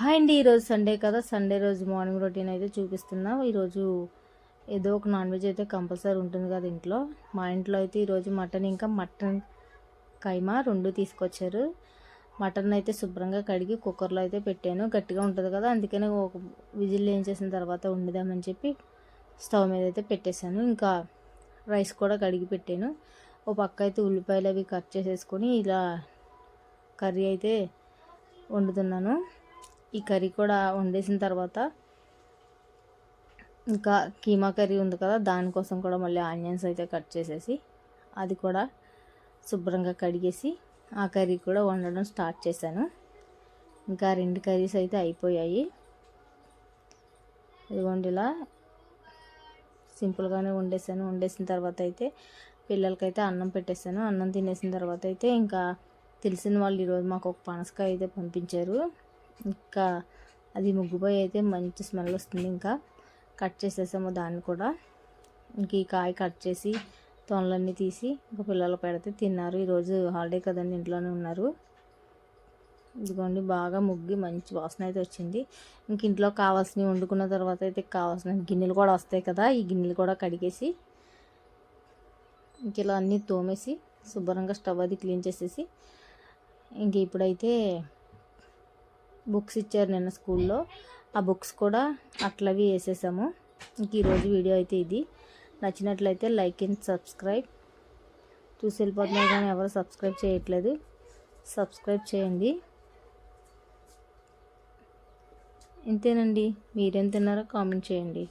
Hi అండి. ఈరోజు Sunday కదా, సండే రోజు మార్నింగ్ రొటీన్ అయితే చూపిస్తున్నా. ఈరోజు ఏదో ఒక నాన్ వెజ్ అయితే కంపల్సరీ ఉంటుంది కదా ఇంట్లో. మా ఇంట్లో అయితే ఈరోజు మటన్ ఇంకా మటన్ కైమా రెండు తీసుకొచ్చారు. మటన్ అయితే శుభ్రంగా కడిగి కుక్కర్లో అయితే పెట్టాను. గట్టిగా ఉంటుంది కదా, అందుకనే ఒక విజిల్ వేయించేసిన తర్వాత వండుదామని చెప్పి స్టవ్ మీద అయితే పెట్టేశాను. ఇంకా రైస్ కూడా కడిగి పెట్టాను. ఒక పక్క అయితే ఉల్లిపాయలు అవి కట్ చేసేసుకొని ఇలా కర్రీ అయితే వండుతున్నాను. ఈ కర్రీ కూడా వండేసిన తర్వాత ఇంకా కీమా కర్రీ ఉంది కదా, దానికోసం కూడా మళ్ళీ ఆనియన్స్ అయితే కట్ చేసేసి అది కూడా శుభ్రంగా కడిగేసి ఆ కర్రీ కూడా వండడం స్టార్ట్ చేశాను. ఇంకా 2 కర్రీస్ అయితే అయిపోయాయి. ఇదిగోండి ఇలా సింపుల్గానే వండేసాను. వండేసిన తర్వాత అయితే పిల్లలకైతే అన్నం పెట్టేశాను. అన్నం తినేసిన తర్వాత అయితే ఇంకా తెలిసిన వాళ్ళు ఈరోజు మాకు ఒక పనసకాయ అయితే పంపించారు. ఇంకా అది ముగ్గుపోయి అయితే మంచి స్మెల్ వస్తుంది. ఇంకా కట్ చేసేసాము దాన్ని కూడా. ఇంక ఈ కాయ కట్ చేసి తొనలన్నీ తీసి ఇంకా పిల్లలు పెడితే తిన్నారు. ఈరోజు హాలిడే కదండి, ఇంట్లోనే ఉన్నారు. ఇదిగోండి బాగా ముగ్గి మంచి వాసన అయితే వచ్చింది. ఇంక ఇంట్లో కావాల్సినవి వండుకున్న తర్వాత అయితే కావాల్సిన గిన్నెలు కూడా వస్తాయి కదా, ఈ గిన్నెలు కూడా కడిగేసి ఇంక ఇలా అన్నీ తోమేసి శుభ్రంగా స్టవ్ అది క్లీన్ చేసేసి ఇంక ఇప్పుడైతే బుక్స్ ఇచ్చారు నిన్న స్కూల్లో, ఆ బుక్స్ కూడా అట్లవి వేసేసాము. ఇంక ఈరోజు వీడియో అయితే ఇది. నచ్చినట్లయితే లైక్ అండ్ సబ్స్క్రైబ్. చూసి వెళ్ళిపోతున్నారు కానీ ఎవరు సబ్స్క్రైబ్ చేయట్లేదు, సబ్స్క్రైబ్ చేయండి. ఇంతేనండి. మీరేం తిన్నారో కామెంట్ చేయండి.